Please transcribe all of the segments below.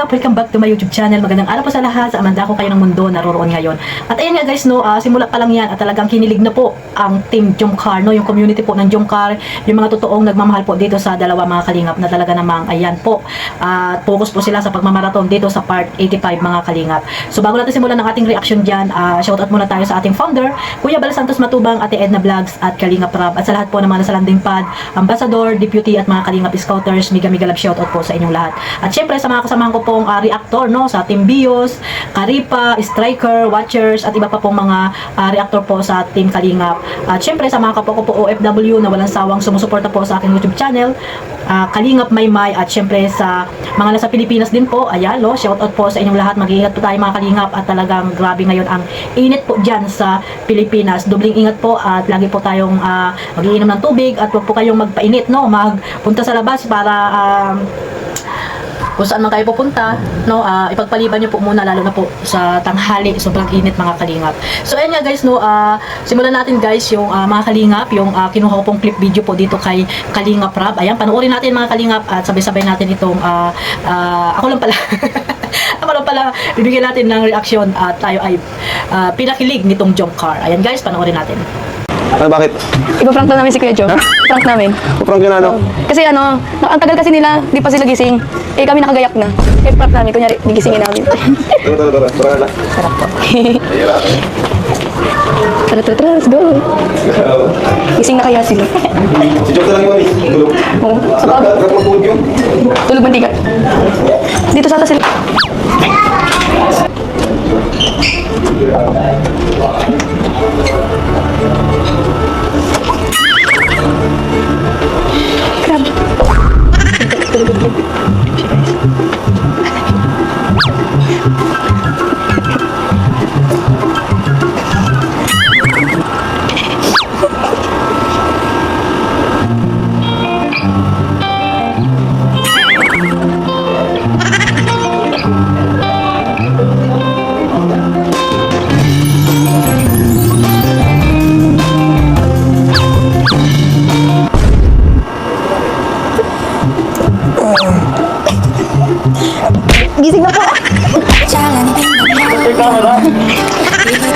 up? Welcome back to my YouTube channel. Magandang araw po sa lahat. Sa amanda ko kayo ng mundo naroroon ngayon. At ayan nga guys, no, simula pa lang yan at talagang kinilig na po ang team Jomcar, no, yung community po ng Jomcar, yung mga totoong nagmamahal po dito sa dalawa mga kalingap na talaga namang ayan po. Focus po sila sa pagmamarathon dito sa part 85 mga kalingap. So bago natin simulan ng ating reaction dyan, shoutout muna tayo sa ating founder, Kuya Bal Santos Matubang, Ate Edna Vlogs at Kalingap Rab. At sa lahat po ng mga nasa landing pad, ambassador, deputy at mga kalingap scouters, mega love shoutout po sa inyong lahat. At syempre sa mga kasamahan ko pong reactor, no, sa Team Bios, Karipa, Striker, Watchers at iba pa pong mga reactor po sa Team Kalingap. At syempre sa mga kapwa ko po OFW na walang sawang sumusuporta po sa aking YouTube channel, Kalingap Maymay, at syempre sa mga nasa Pilipinas din po, ayan, no, shoutout po sa inyong lahat. Mag-iingat po tayo mga kalingap at talagang grabe ngayon ang init po dyan sa Pilipinas. Dubling ingat po at lagi po tayong mag-iinom ng tubig at huwag po kayong magpainit, no, magpunta sa labas para kung saan man kayo pupunta, no, ipagpaliban nyo po muna, lalo na po sa tanghali, sobrang init mga kalingap. So ayun nga guys, no, simulan natin guys yung mga kalingap, yung kinuha ko pong clip video po dito kay Kalingap Rab. Ayan, panoorin natin mga kalingap at sabay-sabay natin itong ako lang pala ako lang pala bibigyan natin ng reaction at tayo ay pinakilig nitong Jomcar. Ayan guys, panoorin natin. Ano, bakit? Ipa-prank na namin si Kuya Joe. Prank namin. Prank yun ano? Kasi ang tagal kasi nila, di pa sila gising. Eh kami nakagayak na. Kaya prank namin, kunyari, gigisingin namin. Tara. Sarap po. Tara, let's go. Gising na kaya sila. Si Joke lang yun, tulog. Oo, sa baba. Tulog yun. Tulog mantika. Dito sa atas sila. Grabe. Gising na po.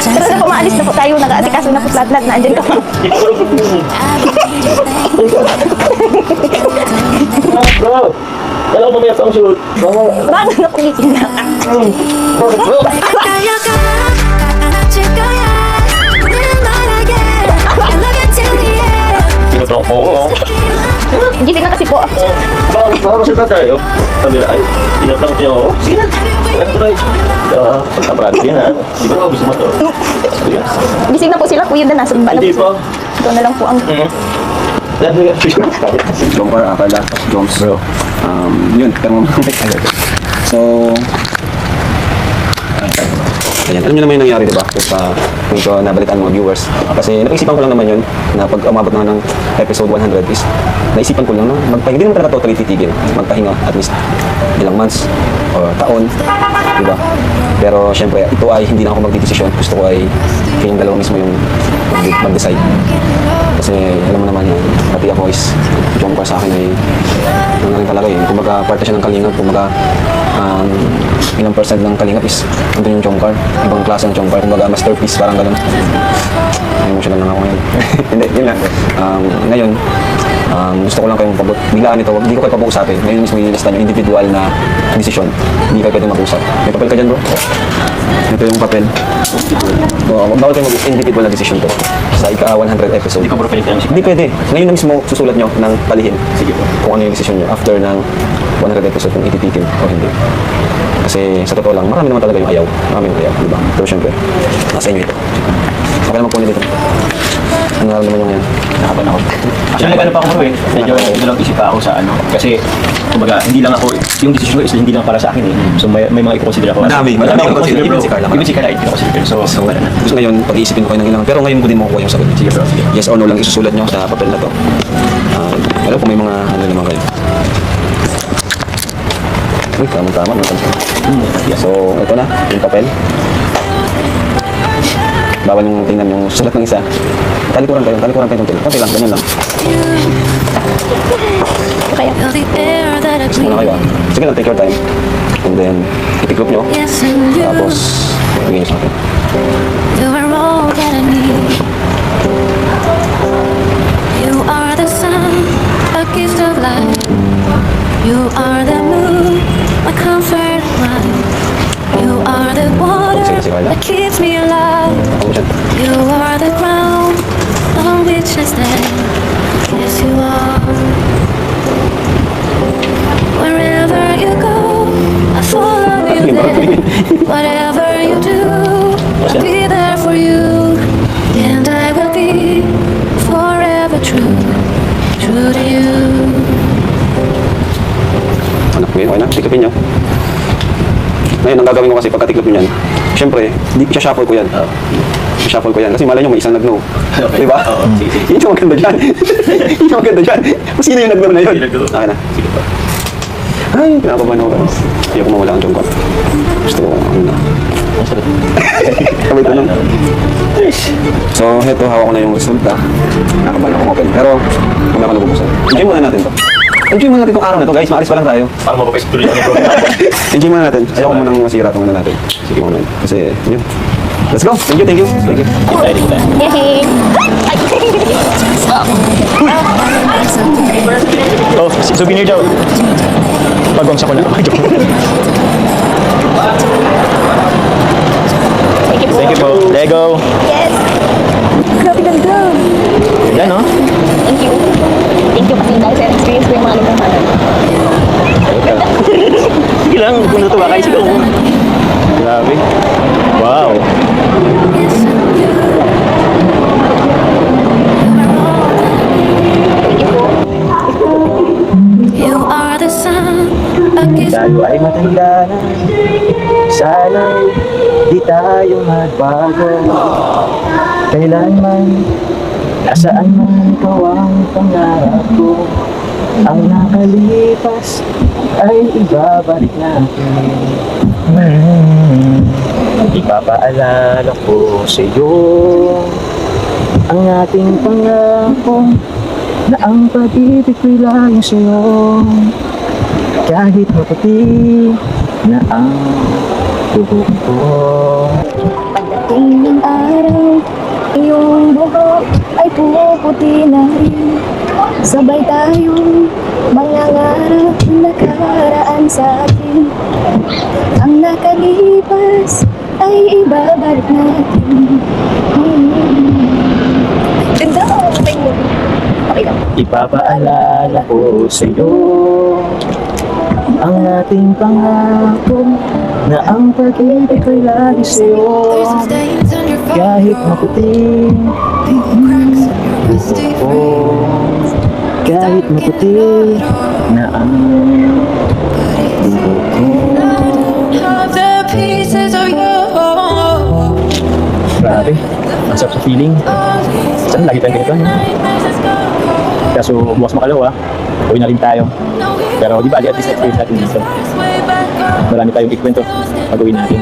Tara na po, maalis na po tayo. Nag-aasikaso na po lahat na andyan ka po. Bro! Kala ko mamaya sa ang sulod. Bago na po gising na. Pinutok ko. Gising na kasi po. Baka masalita tayo. Sabi na, ay, pinatang niyo ako. Sige na. Try. Pagkabrado din ha. Di ba gusto mo to? Gising na po sila, kuya na nasa baba na po. Hindi po. Ikaw na lang po ang... Jomcar, akala, Joms. Bro. Yun, pero so, ayan, alam nyo naman yung nangyari, diba? Kung ito nabalitaan mga viewers. Kasi naisipan ko lang naman yun, na pag umabot na ng episode 100 is, naisipan ko lang na magpahinga. Hindi naman talaga totally titigil. Magpahinga at least ilang months o taon, diba? Pero syempre, ito ay hindi na ako magdidesisyon. Gusto ko ay kayong dalawa mismo yung mag-decide. Kasi alam mo naman yun, pati ako is Jomcar sa akin ay ano na rin talaga yun. Kumbaga parte siya ng Kalingap, kumbaga ilang percent ng Kalingap is andun yung Jomcar, ibang klase ng Jomcar, kumbaga masterpiece, parang gano'n. Emotional lang ako ngayon. Hindi, yun lang. Ngayon, gusto ko lang kayong biglaan ito, hindi ko kayo pag-uusapin. Ngayon mismo ililistan yung individual na desisyon. Hindi kayo pwede mag-usap. May papel ka dyan, bro? Ito yung papel. Bawal kayo mag-individual na desisyon to sa ika-100 episode. Hindi ko pwede tayo. Hindi pwede. Ngayon na mismo susulat nyo ng palihim. Sige po. Kung ano yung desisyon nyo after ng 100 episode kung ititikin o hindi. Kasi sa totoo lang, marami naman talaga yung ayaw. Marami yung ayaw, diba? Pero syempre, nasa inyo ito. Okay naman po nyo dito. Ano naman yung yan? Nakapan ako. Actually, nag-ano pa ako bro eh. Medyo lang isip pa ako sa ano. Kasi, kumbaga, hindi lang ako, yung decision ko is hindi lang para sa akin eh. So, may mga i-consider ako. Madami akong consider. Even Si Carla. Even si Carla, i-consider. So, wala na. Gusto ngayon, pag-iisipin ko kayo ng ilang. Pero ngayon ko din makukuha yung sagot. Sige bro, sige. Yes or no lang isusulat nyo sa papel na to. Alam ko may mga ano naman kayo. Uy, tama-tama. So, ito na, yung papel. Bawal yung tingnan yung sulat ng isa. Talikuran kayo ng papel. Konti lang, ganyan lang. Kaya. Sige na kayo. Sige lang, take your time. And then, itiklop nyo. Yes, and you, Tapos, bigyan nyo sa akin. you are all that I need. You are the sun, a gift of light. You are the moon, my comfort and light. You are the water that keeps me alive. Ako mo siya. You are the ground on which I stand. Yes, you are. Wherever you go, I follow you there. Whatever you do, I'll be there for you. And I will be forever true, true to you. Anak ko yun, okay na, tiklopin nyo. Ngayon, ang gagawin ko kasi pagka-tiklop nyo yan, syempre, i-shuffle ko yan. I-shuffle ko yan. Kasi malay nyo, may isang nag-no. Okay. Diba? Oo, sige. Hindi ang maganda dyan. Hindi ang maganda dyan. Kung sino yung nag-no na yun. Okay na. Sige po. Ay, pinakabahan ako guys. Hindi ako mawala ang jungkot. Gusto ko, ano na. Kamay tanong. So, heto, hawak ko na yung resulta. Nakabahan ako open. Pero, kung ako nabubuksan. Enjoy muna natin to. Enjoy muna natin itong araw na to, guys. Maalis pa lang tayo. Para mapapais tuloy ang program. Enjoy muna natin. Ayoko munang masira itong ano natin. Sige moment. Kasi, yun. Let's go. Thank you, thank you. Thank you. Excited tayo. Oh, souvenir daw. Pagwangsa ko na. Thank you po. Lego. Yes! Grabe ganda! Yan, no? Thank you. Thank you kasi dahil sa experience ko yung mga nagpapanan. Sige lang, kung natuwa kayo, sigaw mo. Grabe. Wow. You are the sun, a gift. Tayo ay matanda na. Sana di tayo magbago. Kailanman, nasaan man ikaw ang pangarap ko. Ang nakalipas ay ibabalik natin. Ipapaalala ko sa iyo ang ating pangako na ang pag-ibig ko'y laging sa'yo. Kahit maputi na ang buhok ko. Pagdating ng araw, iyong buhok ay pumuputi na rin. Sabay tayong mangangarap na nakaraan sa atin. Ang nakalipas ay ibabalik natin. Ganda! Okay lang. Ipapaalala ko sa iyo ang ating pangako na ang pag-ibig ko'y lagi sa'yo. There's some stains on your Kahit phone, maputi cracks in your rusty ko, frame. kahit maputi na ang buhok ko. Have the pieces of you. Grabe, ang sarap sa feeling. Saan lagi tayong ganito? Kaso bukas makalawa, uwi na rin tayo. Pero di ba, at least experience natin dito. Marami tayong ikwento pag-uwi natin.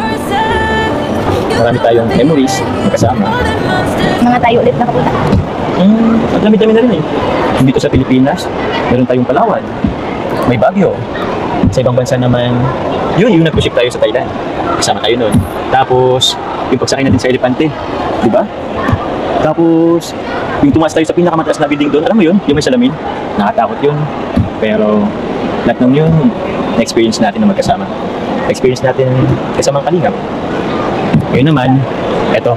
Marami tayong memories magkasama. Mga tayo ulit nakapunta. At dami-dami na rin eh. Dito sa Pilipinas, meron tayong Palawan, may Baguio. Sa ibang bansa naman, yung nag-ship tayo sa Thailand. Kasama tayo nun. Tapos, yung pagsakay natin sa Elepante. Di ba? Tapos, yung tumaas tayo sa pinakamataas na building doon, alam mo yun? Yung may salamin. Nakatakot yun. Pero, lahat ng yun, na-experience natin na magkasama. Na-experience natin kasama ang kalingap. Ngayon naman, eto,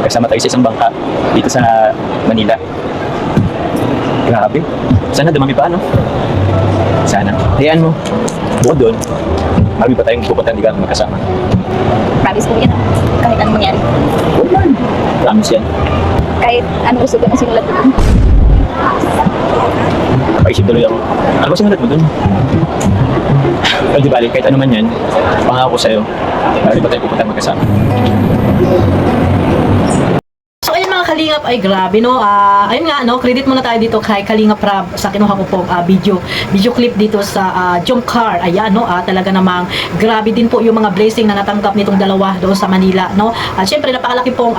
kasama tayo sa isang bangka dito sa Manila. Grabe. Sana dumami pa, no? Sana. Hayaan mo. Bukod doon, marami pa tayong pupuntahan di ka magkasama. Promise ko yan. Kahit anong mangyari. Huwag man. Promise yan. Kahit anong gusto ko na sinulat ko dun. Napaisip tuloy ako. Ano ba sinulat mo doon? Well, di bali, kahit ano man yan, pangako ko sa'yo, marami pa tayong pupuntahan magkasama. So ayun mga mga kalingap ay grabe no. Ayun nga no, credit muna tayo dito kay Kalingap Rab sa kinuha ko pong video clip dito sa Jomcar. Ayan no, talaga namang grabe din po yung mga blessing na natanggap nitong dalawa doon sa Manila no. At syempre napakalaki pong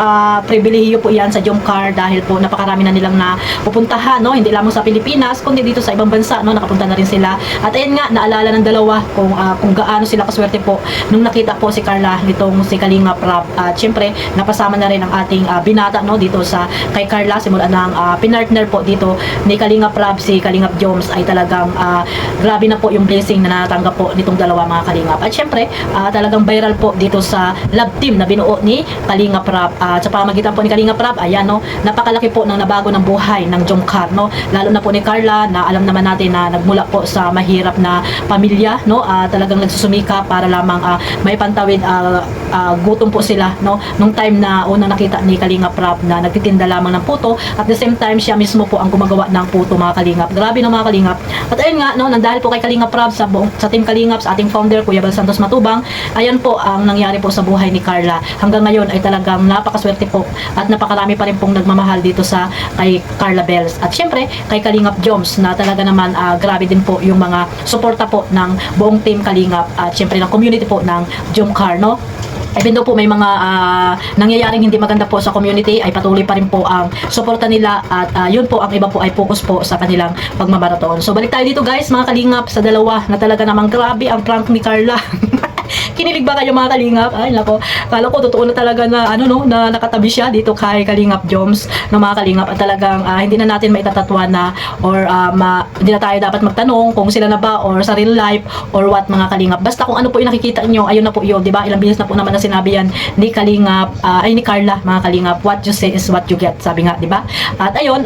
pribilehiyo po yan sa Jomcar dahil po napakarami na nilang na pupuntahan no, hindi lamang sa Pilipinas kundi dito sa ibang bansa no, nakapunta na rin sila. At ayun nga, naalala ng dalawa kung gaano sila kaswerte po nung nakita po si Carla nitong si Kalingap Rab. At syempre napasama na rin ang ating binata no dito sa kay Carla simula ng pinartner po dito ni Kalingap Rab si Kalingap Joms ay talagang grabe na po yung blessing na natanggap po nitong dalawa mga Kalingap. At syempre talagang viral po dito sa love team na binuo ni Kalingap Rab. Sa pamamagitan po ni Kalingap Rab, ayan no, napakalaki po ng nabago ng buhay ng Jomcar no, lalo na po ni Carla na alam naman natin na nagmula po sa mahirap na pamilya no, talagang nagsusumika para lamang may pantawid gutom po sila no, nung time na unang nakita ni Kalingap Rab na nagtitinda lamang ng puto, at the same time siya mismo po ang gumagawa ng puto mga Kalingap. Grabe no mga Kalingap. At ayun nga no, dahil po kay Kalingap Rab sa Team Kalingap, sa ating founder Kuya Bal Santos Matubang, ayan po ang nangyari po sa buhay ni Carla. Hanggang ngayon ay talagang napakaswerte po at napakarami pa rin pong nagmamahal dito sa kay Carla Bells. At syempre kay Kalingap Joms na talaga naman grabe din po yung mga suporta po ng buong Team Kalingap at syempre ng community po ng Jomcar no. Even though po may mga nangyayaring hindi maganda po sa community, ay patuloy pa rin po ang suporta nila at yun po ang iba po ay focus po sa kanilang pagmamaraton. So balik tayo dito guys mga Kalingap sa dalawa na talaga namang grabe ang prank ni Carla. Kinilig ba kayo mga Kalingap? Ay nako, kala ko totoo na talaga na ano no, na nakatabi siya dito kay Kalingap Joms na mga Kalingap at talagang hindi na natin maitatatuan na or hindi na tayo dapat magtanong kung sila na ba or sa real life or what mga Kalingap. Basta kung ano po yung nakikita nyo, ayun na po yun, di ba? Ilang bilis na po naman na sinabi yan ni Kalingap, ay ni Carla mga Kalingap, what you say is what you get, sabi nga, di ba? At ayun,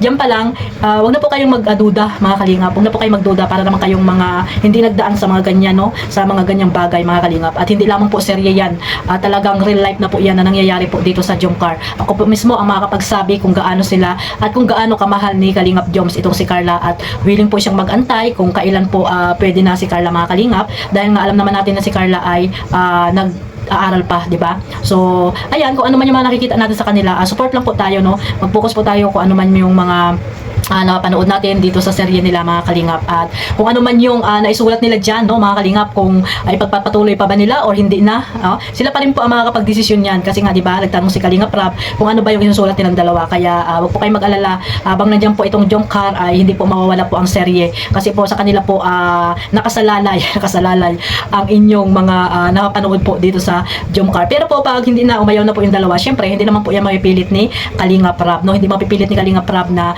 diyan pa lang, wag na po kayong magduda mga Kalingap, wag na po kayong magduda para naman kayong mga hindi nagdaan sa mga ganyan no, sa mga ganyang bagay mga Kalingap. At hindi lamang po serye yan, talagang real life na po yan na nangyayari po dito sa Jomcar. Ako po mismo ang makakapagsabi kung gaano sila at kung gaano kamahal ni Kalingap Joms itong si Carla, at willing po siyang magantay kung kailan po pwede na si Carla mga Kalingap, dahil nga alam naman natin na si Carla ay aaral pa, di ba? So, ayan, kung ano man yung mga nakikita natin sa kanila, support lang po tayo, no? Mag-focus po tayo kung ano man yung mga napanood natin dito sa serye nila mga Kalingap, at kung ano man yung naisulat nila dyan no mga Kalingap, kung ipagpapatuloy pa ba nila or hindi na, sila pa rin po ang makakapag-desisyon yan, kasi nga diba nagtanong si Kalingap Rab kung ano ba yung isusulat nilang dalawa. Kaya wag po kayong mag-alala, habang nandiyan po itong Jomcar ay hindi po mawawala po ang serye, kasi po sa kanila po nakasalalay ang inyong mga nakapanood po dito sa Jomcar. Pero po pag hindi na umayaw na po yung dalawa, syempre hindi naman po yan mapipilit ni Kalingap Rab no, hindi mapipilit ni Kalingap Rab na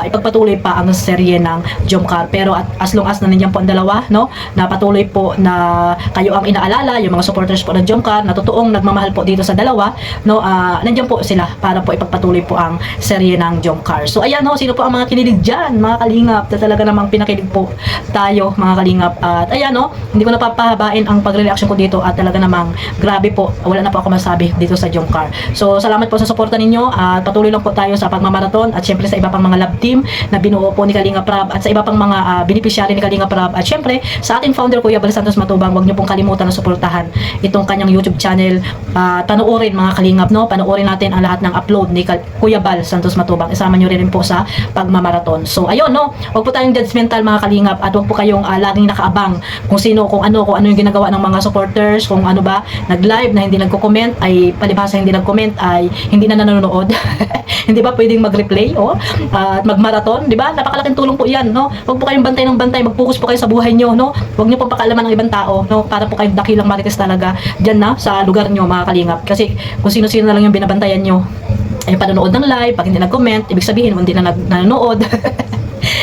ipagpatuloy pa ang serye ng Jomcar. Pero as long as na nandiyan po ang dalawa no, na patuloy po na kayo ang inaalala, yung mga supporters po ng Jomcar na totoong nagmamahal po dito sa dalawa no, nandiyan po sila para po ipagpatuloy po ang serye ng Jomcar. So ayan no, sino po ang mga kinilig dyan mga Kalingap, na talaga namang pinakilig po tayo mga Kalingap. At ayan no, hindi ko napapahabain ang pagre-reaction ko dito, at talaga namang grabe po, wala na po ako masabi dito sa Jomcar. So salamat po sa suporta ninyo, at patuloy lang po tayo sa pagmamaraton, at syempre sa iba pang mga love team na binuo po ni Kalingap Rab, at sa iba pang mga beneficiary ni Kalingap Rab, at syempre sa ating founder Kuya Bal Santos Matubang. Huwag niyo pong kalimutan na suportahan itong kanyang YouTube channel. Panoorin mga Kalingap no, panoorin natin ang lahat ng upload ni Kuya Bal Santos Matubang. Isama niyo rin po sa pagmamaraton. So ayun no, huwag po tayong judgmental mga Kalingap, at huwag po kayong laging nakaabang kung sino, kung ano yung ginagawa ng mga supporters, kung ano ba nag-live na hindi nagko-comment, ay palibhasa hindi nag-comment ay hindi na nanonood. Hindi ba pwedeng mag-replay at magmaraton, di ba? Napakalaking tulong po 'yan, no? Huwag po kayong bantay ng bantay, mag-focus po kayo sa buhay niyo, no? Huwag niyo pong pakialaman ng ibang tao, no? Para po kayong dakilang marites talaga diyan na sa lugar niyo mga Kalingap. Kasi kung sino-sino na lang yung binabantayan niyo ay panonood ng live, pag hindi nag-comment, ibig sabihin hindi na nanonood.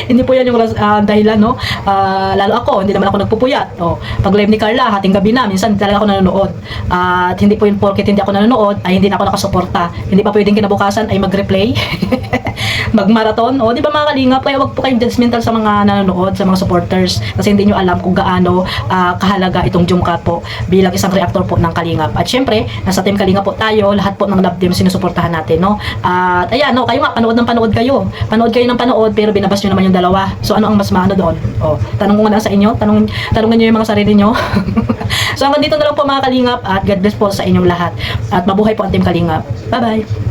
Hindi po yan yung dahilan, no? Lalo ako, hindi naman ako nagpupuyat. Pag live ni Carla, hating gabi na, minsan talaga ako nanonood. At hindi po yun porket hindi ako nanonood, ay hindi na ako nakasuporta. Hindi pa pwedeng kinabukasan ay mag-replay, mag-marathon. Di ba mga Kalingap? Kaya wag po kayong judgmental sa mga nanonood, sa mga supporters, kasi hindi nyo alam kung gaano kahalaga itong Jomcar po bilang isang reactor po ng Kalingap. At syempre, nasa Team Kalingap po tayo, lahat po ng love team sinusuportahan natin, no? At ayan, no, kayo nga, panood ng panood kayo. Panood kayo ng panood, pero binabas nyo naman yung dalawa. So ano ang mas maano doon? Tanong ko nga sa inyo, tanongin niyo yung mga sarili niyo. So hanggang dito na lang po mga Kalingap, at God bless po sa inyong lahat. At mabuhay po ang Team Kalingap. Bye-bye.